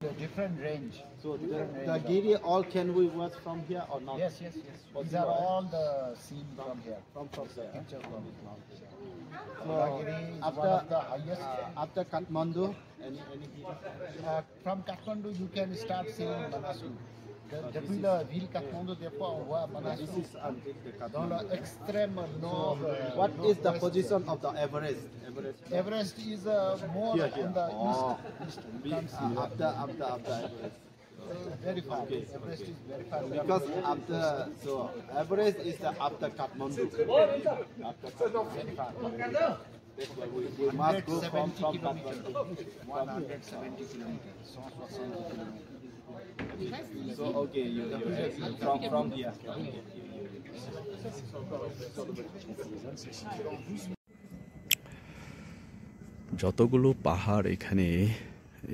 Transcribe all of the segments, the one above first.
The different range. So different the range giri all can we watch from here or not? Yes. These are all the seen from here. From there. Picture from it. So Dhaulagiri is one of the highest. after Kathmandu, any giri? From Kathmandu, you can start seeing Manaslu. Depuis la ville Kathmandu, des fois on voit Manaslu. This is until the Dans Kathmandu. l'extrême nord. What is the position of the Everest? Everest is more Here. on the east. You can see After Everest. very far. Okay. Everest is very far. Because Everest is the after Kathmandu. After Kathmandu. Very far. That's why we must go from 170 Kathmandu. kilometers. 170 kilometers. 170 kilometers. So okay, you from here. যতগুলো পাহাড় এখানে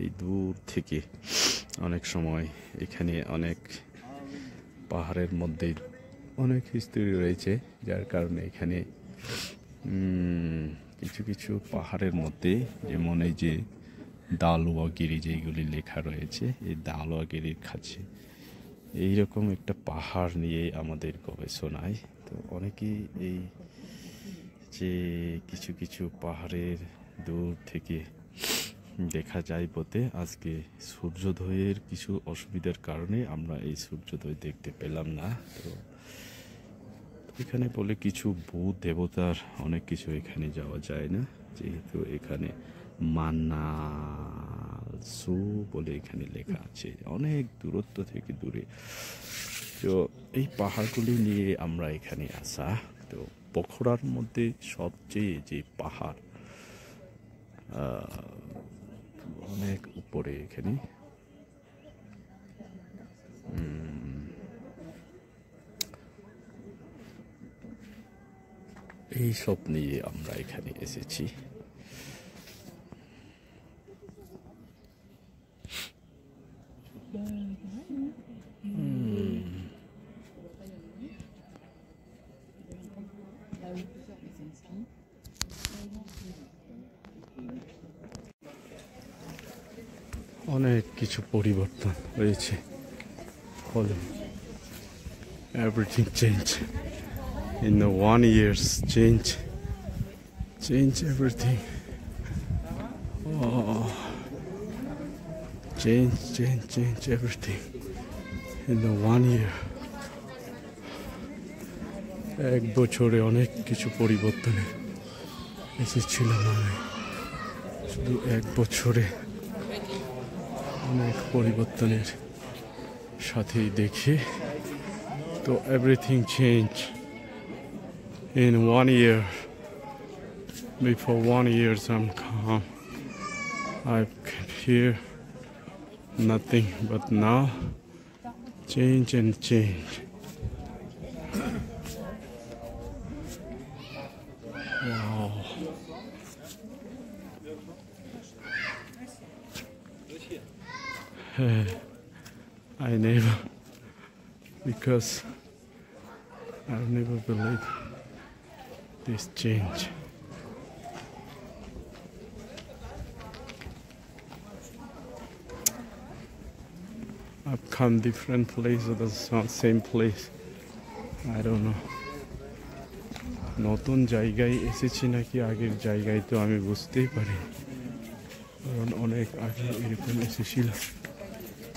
এই দূর থেকে অনেক সময় এখানে অনেক পাহাড়ের মধ্যে অনেক হিস্ট্রি রয়েছে, যার কারণে এখানে কিছু কিছু পাহাড়ের মধ্যে যেমন এই যে দালওয়াগিরি যেগুলি লেখা রয়েছে, এই দালওয়াগিরির কাছে এইরকম একটা পাহাড় নিয়ে আমাদের গবেষণায় তো অনেকেই এই যে কিছু কিছু পাহাড়ের দূর থেকে দেখা যায় বলতে আজকে সূর্যোদয়ের কিছু অসুবিধার কারণে আমরা এই সূর্যোদয় দেখতে পেলাম না। তো এখানে বলে কিছু ভূত দেবতার অনেক কিছু এখানে যাওয়া যায় না, যেহেতু এখানে মানাসু বলে এখানে লেখা আছে, অনেক দূরত্ব থেকে দূরে। তো এই পাহাড়গুলি নিয়ে আমরা এখানে আসা। তো পোখরার মধ্যে সবচেয়ে যে পাহাড় অনেক উপরে এখানে এই সব নিয়ে আমরা এখানে এসেছি। অনেক কিছু পরিবর্তন হয়েছে, ফলে everything change in the 1 years change everything. Change everything in the 1 year. এক বছরে অনেক কিছু পরিবর্তন এসেছিলাম আমি, শুধু এক বছরে অনেক পরিবর্তনের সাথেই দেখি। তো everything change in 1 year. Before 1 year I'm calm, I can hear nothing, but now change. Wow. I never, because I've never believed this change. I've come different places, that's not same place. I don't know. নতুন জায়গায় এসেছি নাকি আগের জায়গায় তো আমি বুঝতেই পারি, কারণ অনেক আগে এরকম এসেছিলাম।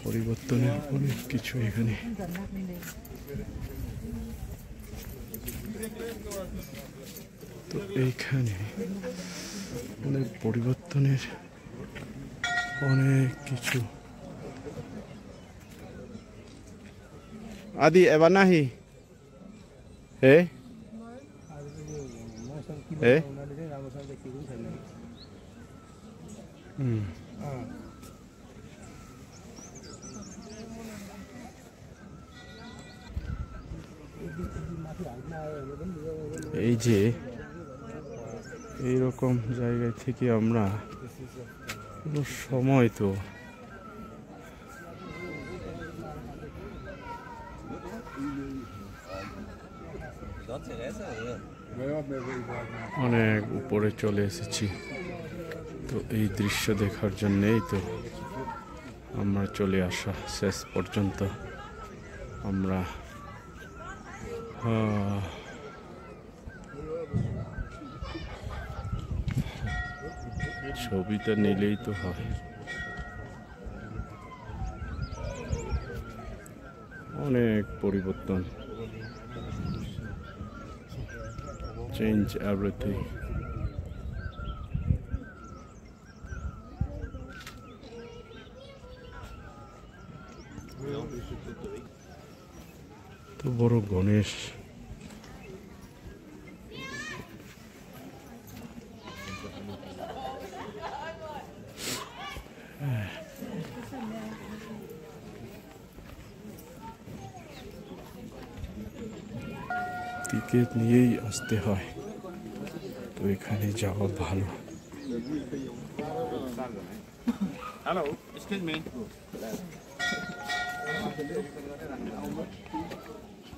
পরিবর্তনের অনেক কিছু এখানে। তো এইখানে অনেক পরিবর্তনের অনেক কিছু। আদি এবার নাহি হে হে এই যে এইরকম জায়গায় থেকে আমরা কোনো সময় তো অনেক উপরে চলে এসেছি। তো এই দৃশ্য দেখার জন্যেই তো আমরা চলে আসা শেষ পর্যন্ত আমরা ছবিটা নিলেই তো হয়। অনেক পরিবর্তন, চেঞ্জ এভরিথিং। তো বড় গণেশ, টিকিট নিয়েই আসতে হয়, তো এখানে যাওয়া ভালো। Hello, excuse me.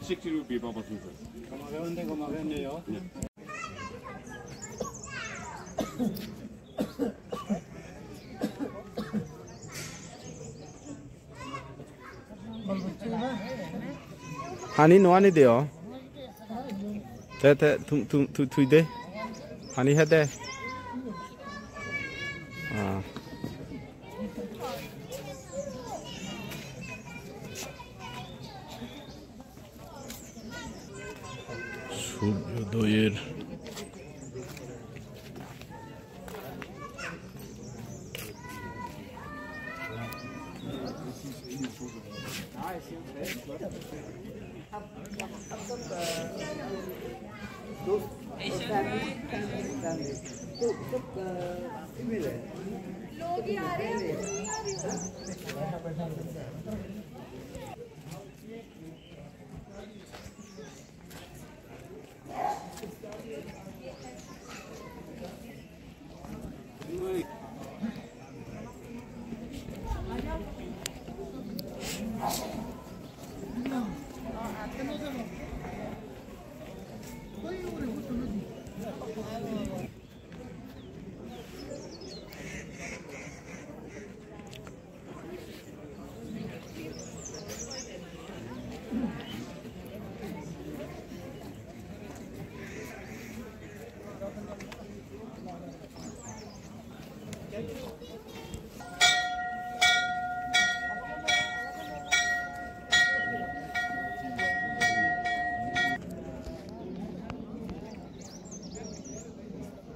60 rupee Papa Super. 하니 노안이 돼요. 대 투이대 하니 해대. 아. সূর্যোদয়ের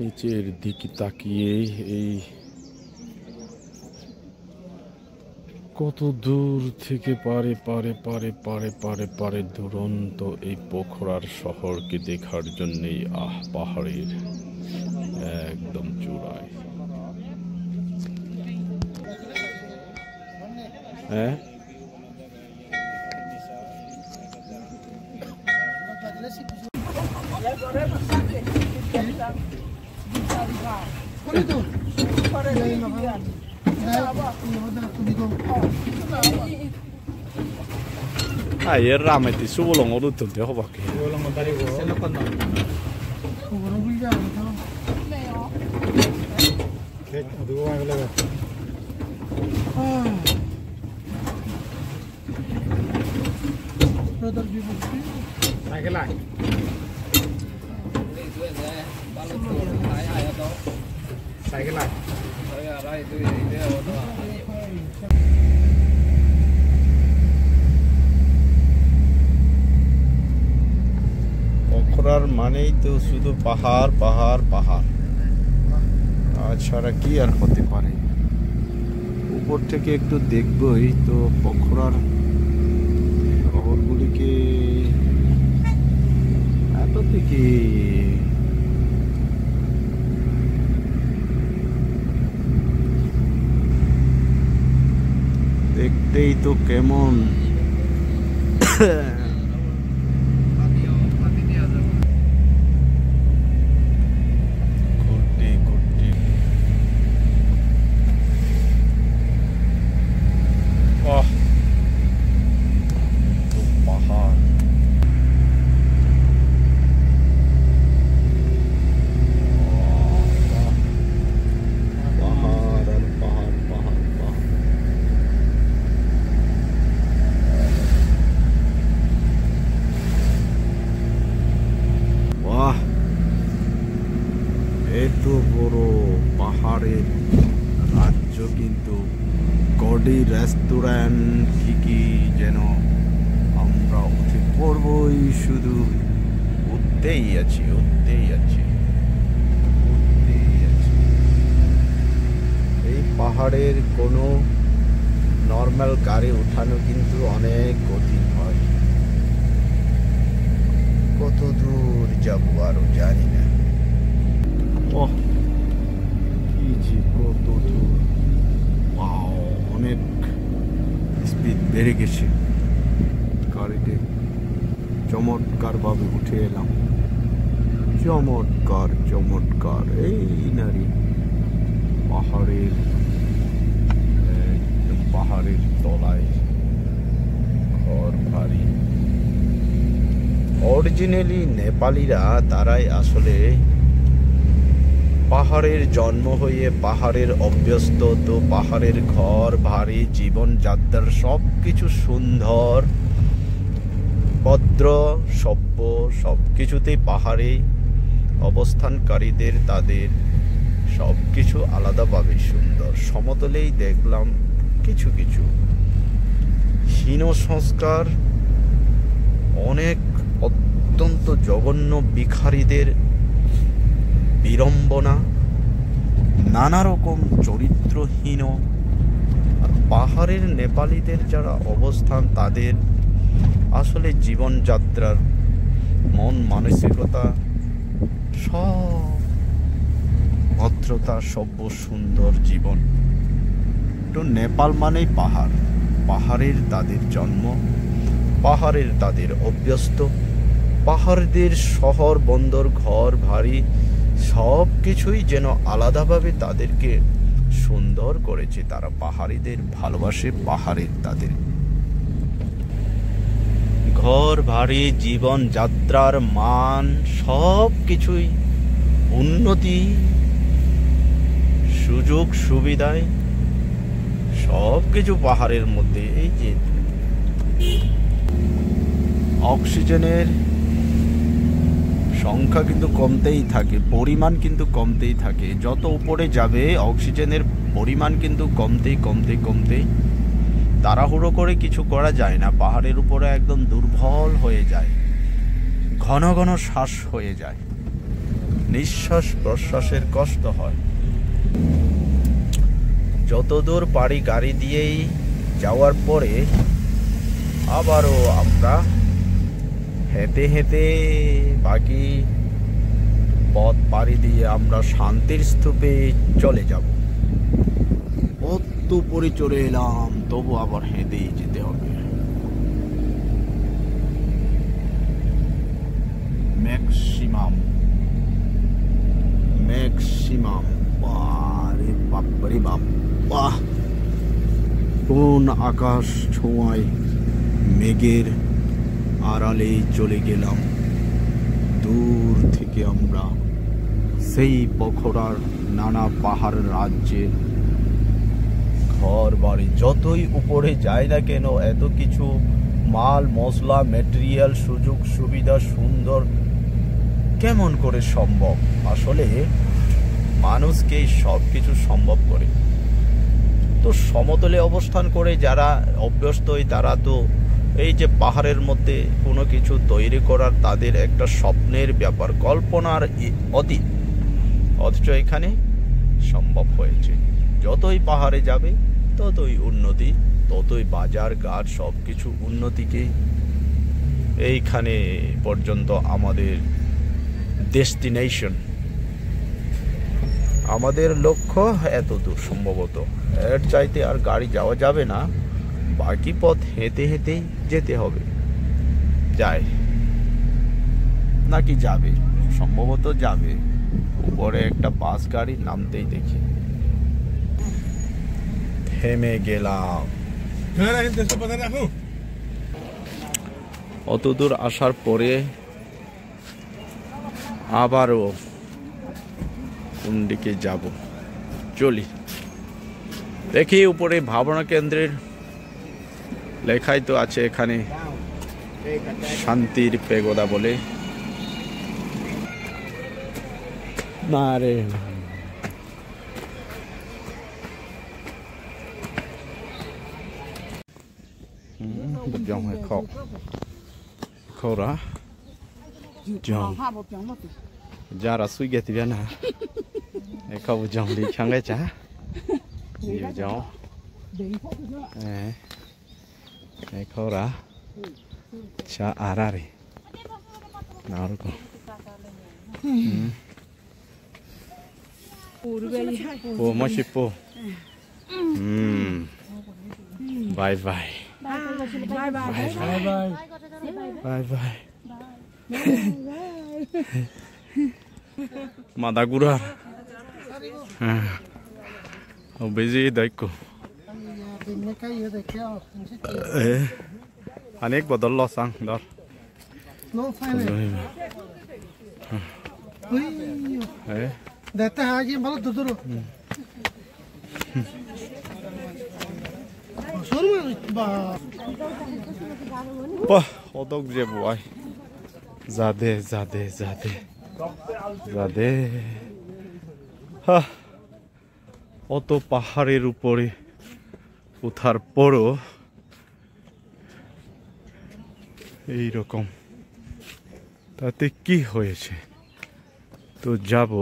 নিচের দিকে তাকিয়ে এই কত দূর থেকে পারে পারে পারে পারে পারে পারে দুরন্ত এই পোখরার শহরকে দেখার জন্যই পাহাড়ের একদম চূড়ায়। হ্যাঁ, 얘 라메티 수블롱 어르던데 호박해. পোখরার মানেই তো শুধু পাহাড় পাহাড় পাহাড়, তাছাড়া কি আর হতে পারে। উপর থেকে একটু দেখবই তো পোখরার শহরগুলিকে। এত থেকে দেখতেই তো কেমন বডি রেস্টুরেন্ট কি যেন আমরা উঠে পড়বই, শুধু উঠতেই আছি। এই পাহাড়ের কোনো নর্মাল গাড়ি উঠানো কিন্তু অনেক কঠিন হয়। কত দূর যাবো আরো জানি না। ওহ, কি যে কত দূর! অনেক স্পিড বেড়ে গেছে গাড়িতে। চমৎকার ভাবে উঠে এলাম, চমৎকার। এই নারী পাহাড়ের তলায় ঘর ভারী। অরিজিনালি নেপালিরা তারাই আসলে পাহাড়ের জন্ম হয়ে পাহাড়ের অভ্যস্ত, তো পাহাড়ের ঘর ভারী জীবনযাত্রার সব কিছু সুন্দর, ভদ্র, সভ্য, সব কিছুতেই পাহাড়ে অবস্থানকারীদের তাদের সব কিছু আলাদাভাবে সুন্দর। সমতলেই দেখলাম কিছু হীন সংস্কার, অনেক অত্যন্ত জঘন্য ভিখারীদের বিড়ম্বনা, নানা রকম চরিত্রহীন। আর পাহাড়ের নেপালিদের যারা অবস্থান, তাদের আসলে জীবনযাত্রার মন মানসিকতা সব ভদ্রতা, সভ্য, সুন্দর জীবন। তো নেপাল মানেই পাহাড়ের তাদের জন্ম, পাহাড়ের তাদের অভ্যস্ত, পাহাড়দের শহর বন্দর ঘর বাড়ি সব কিছুই যেন আলাদাভাবে তাদেরকে সুন্দর করেছে। তারা পাহাড়িদের ভালোবাসে, পাহাড়ের তাদের ঘর বাড়ি জীবনযাত্রার মান সব কিছুই উন্নতি, সুযোগ সুবিধায় সব কিছু পাহাড়ের মধ্যে। এই যে অক্সিজেনের সংখ্যা কিন্তু কমতেই থাকে, পরিমাণ কিন্তু কমতেই থাকে। যত উপরে যাবে অক্সিজেনের পরিমাণ কিন্তু কমতেই তাড়াহুড়ো করে কিছু করা যায় না। পাহাড়ের উপরে একদম দুর্বল হয়ে যায়, ঘন শ্বাস হয়ে যায়, নিঃশ্বাস প্রশ্বাসের কষ্ট হয়। যত দূর পারি গাড়ি দিয়েই যাওয়ার পরে আবারও আমরা হেঁটে বাকি পথ পাড়ি দিয়ে আমরা শান্তির স্তূপে চলে যাব। অত উপরে চলে এলাম, তবু আবার হেঁটেই যেতে হবে। ম্যাক্সিমাম বাপরে বাপ! বাহ, কোন আকাশ ছোঁয়ায় মেঘের আড়ালে চলে গেলাম। দূর থেকে আমরা সেই পোখরার নানা পাহাড় রাজ্যে ঘর বাড়ি, যতই উপরে যায় না কেন, এত কিছু মাল মশলা ম্যাটেরিয়াল সুযোগ সুবিধা সুন্দর কেমন করে সম্ভব? আসলে মানুষকেই সব কিছু সম্ভব করে। তো সমতলে অবস্থান করে যারা অভ্যস্ত, তারা তো এই যে পাহাড়ের মধ্যে কোনো কিছু তৈরি করার তাদের একটা স্বপ্নের ব্যাপার, কল্পনার অতীত, অথচ এখানে সম্ভব হয়েছে। যতই পাহাড়ে যাবে ততই উন্নতি, ততই বাজার ঘাট সব কিছু উন্নতিকে এইখানে পর্যন্ত আমাদের ডেস্টিনেশন, আমাদের লক্ষ্য এত দূর। সম্ভবত এর চাইতে আর গাড়ি যাওয়া যাবে না, বাকি পথ হেঁটেই যেতে হবে। যায় নাকি যাবে? সম্ভবত যাবে। উপরে একটা বাস গাড়ি নামতেই দেখি থেমে গেলাম। অত দূর আসার পরে আবারও কোন দিকে যাব, চলি দেখি। উপরে ভাবনা কেন্দ্রের লেখাই তো আছে এখানে শান্তির পেগোদা বলে। না রে, Được dòng hay khổ. Khổ đó. Dòng. Ra là suy ghét thì biết nào. Cái khổ dòng đi chẳng cái chả. Nhiều dòng. Cái khổ đó. Chả à ra đi. Nào rồi con. Po masih po. Bye bye. Bye bye. Bye bye. Madagura. Oh busy đấy cô. Anh ấy bắt đầu lo sang đó. Detta här ger bara dodoro. Sorma ba. Bah, odok je boy. Zade. Ha. অত পাহাড়ের উপরে ওঠার পরও এই রকম তাতে কি হয়েছে তো যাব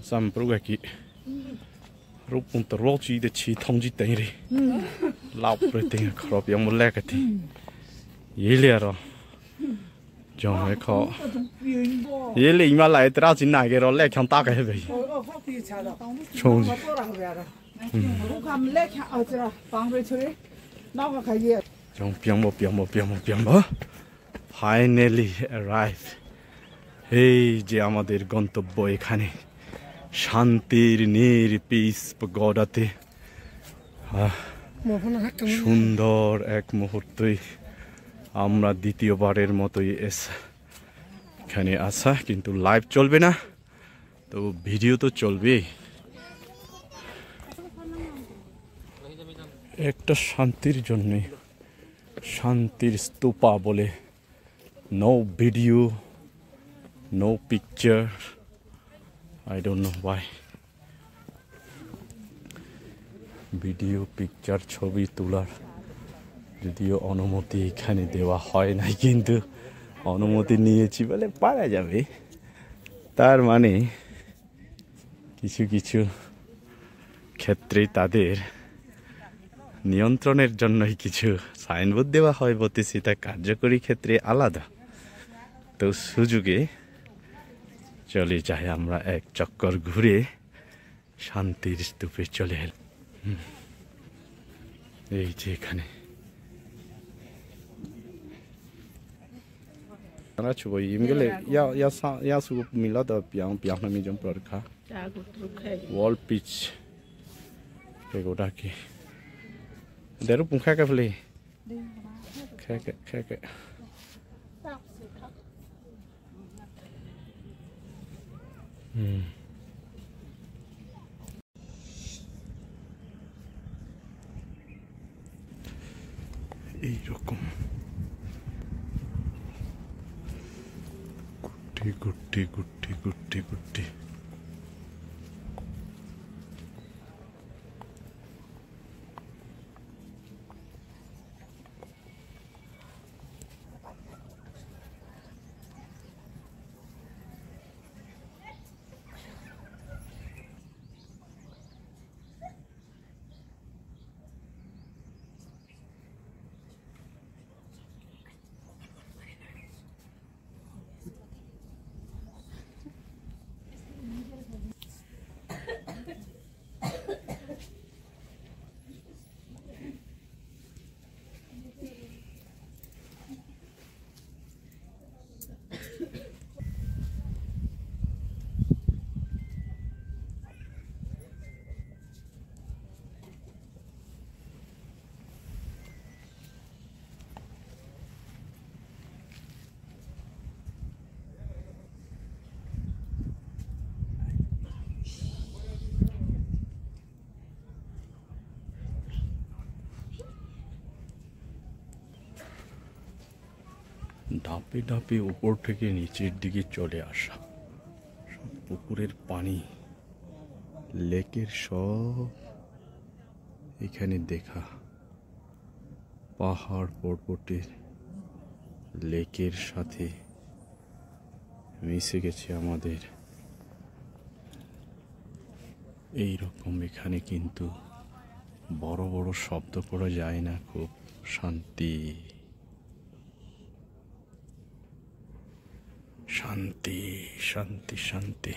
Sampai aqui, rupun terloji de chi thongji tengri, lau preteng crop yang mulai kati, ye ro, jom ekho, ye le ima lai terau chin nai ke ro le kang ta ke be, chongji, jom piang mo, finally arrived. Hey, যে আমাদের গন্তব্য এখানে শান্তির নির্পিস পাগোডাতে সুন্দর এক মুহূর্তই আমরা দ্বিতীয়বারের মতোই এখানে আসা কিন্তু লাইভ চলবে না তো ভিডিও তো চলবেই একটা শান্তির জন্য শান্তির স্তূপা বলে no video No picture. I don't know why. Video picture ছবি তোলার যদিও অনুমতি এখানে দেওয়া হয় না কিন্তু অনুমতি নিয়েছি বলে পারা যাবে তার মানে কিছু ক্ষেত্রে তাদের নিয়ন্ত্রণের জন্যই কিছু সাইনবোর্ড দেওয়া হয় বলতে সেটা কার্যকরী ক্ষেত্রে আলাদা তো সুযোগে চলে যাই আমরা এক চক্কর ঘুরে শান্তির স্তূপে চলে এলাম এই যে এখানে আমরা ছবি ইমগলে ইয়া সুপ মিলা দা পিয়াং না মিজম প্ররখা ওয়াল পিচ এগোটা কি দেরু পুখা কা ফলে খা এইরকম গুটি ধাপে ধাপে উপর থেকে নিচের দিকে চলে আসা পুকুরের পানি লেকের সব এখানে দেখা, পাহাড় পর্বতের লেকের সাথে মিশে গেছে আমাদের। এই রকম এখানে কিন্তু বড় বড় শব্দ করা যায় না, খুব শান্তি শান্তি শান্তি শান্তি।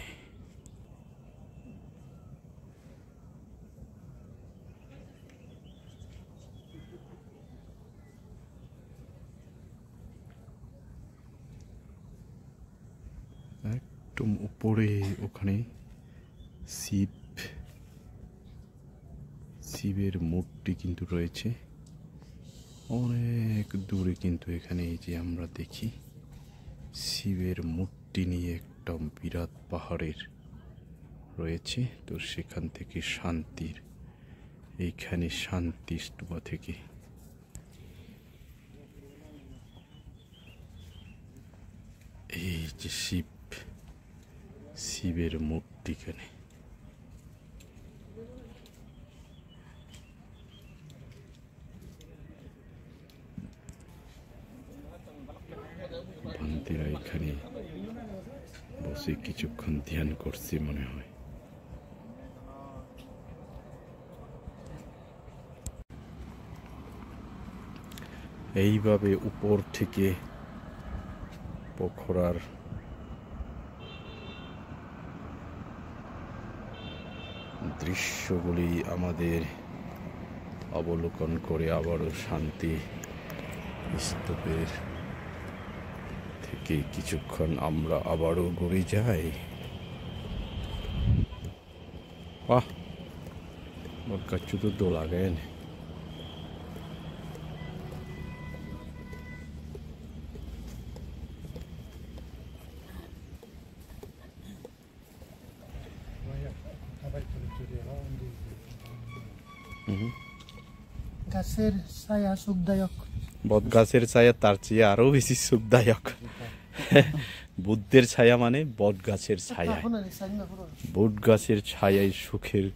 একদম উপরে ওখানে শিবের মূর্তি কিন্তু রয়েছে অনেক দূরে, কিন্তু এখানে এই যে আমরা দেখি শিবের মূর্তি নিয়ে একটা বিরাট পাহাড়ের রয়েছে। তো সেখান থেকে শান্তির, এইখানে শান্তি স্তূপা থেকে এই যে শিবের মূর্তি এখানে। ভান্তিরা এখানে বসে কিছুক্ষণ ধ্যান করছে মনে হয়। এইভাবে উপর থেকে পোখরার দৃশ্যগুলি আমাদের অবলোকন করে আবারও শান্তি স্তূপের থেকে কিছুক্ষণ আমরা আবারও ঘুরে যাই। বাহ, বটগাছ তো লাগেন। গাছের ছায়া সুখদায়ক। বট গাছের ছায়া তার চেয়ে আরো বেশি সুখদায়ক। বুদ্ধের ছায়া মানে বট গাছের ছায়া। বট গাছের ছায়ায় সুখের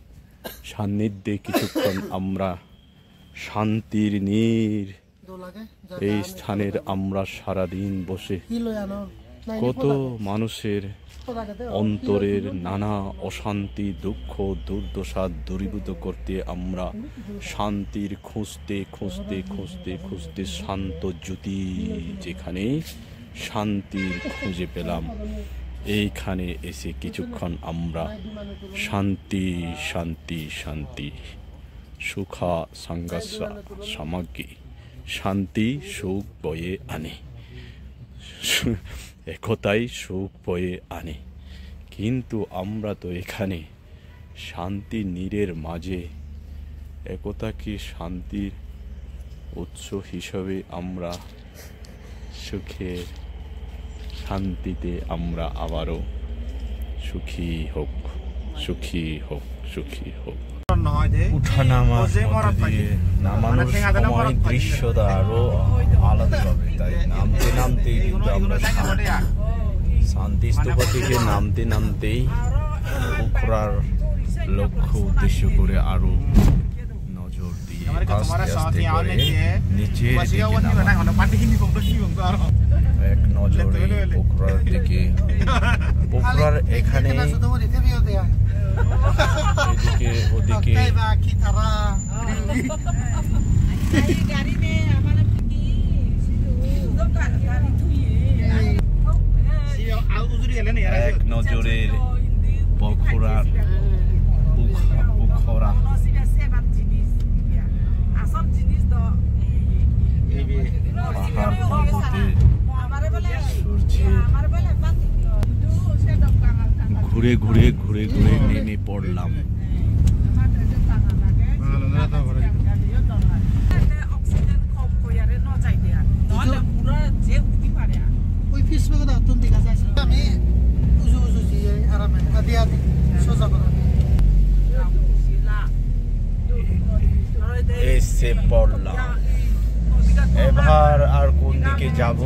সান্নিধ্যে কিছুক্ষণ আমরা শান্তির নীর এই স্থানের আমরা সারাদিন বসে কত মানুষের অন্তরের নানা অশান্তি দুঃখ দুর্দশা দূরীভূত করতে আমরা শান্তির খুঁজতে খুঁজতে খুঁজতে খুঁজতে শান্ত জ্যোতি যেখানে শান্তির খুঁজে পেলাম, এইখানে এসে কিছুক্ষণ আমরা শান্তি শান্তি শান্তি সুখা সংঘর্ষা সামগ্রী শান্তি সুখ বয়ে আনে, একতাই সুখ বয়ে আনে। কিন্তু আমরা তো এখানে শান্তি নীড়ের মাঝে একতাকে শান্তির উৎস হিসাবে আমরা সুখের শান্তিতে আমরা আবারও সুখী হোক সুখী হোক সুখী হোক। উঠানামা নামানোর সময় দৃশ্যটা আরো আলাদা হবে, তাই নামতে নামতে কিন্তু আমরা শান্তি স্তূপা থেকে নামতে নামতেই পোখরার লক্ষ্য উদ্দেশ্য করে আরো নজর দিয়ে আস্তে আস্তে করে নিচের দিকে নামা, এক নজরে পোখরার দিকে। পোখরার এখানে এদিকে ওদিকে এক নজরের পোখরার পোখরা পাহাড় পর্বতে ঘুরে ঘুরে ঘুরে ঘুরে নেমে পড়লাম। এসে পড়লাম, এবার আর কোন দিকে যাব?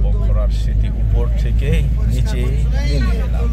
পোখরার স্মৃতি উপর থেকে নিচে নেমে এলাম।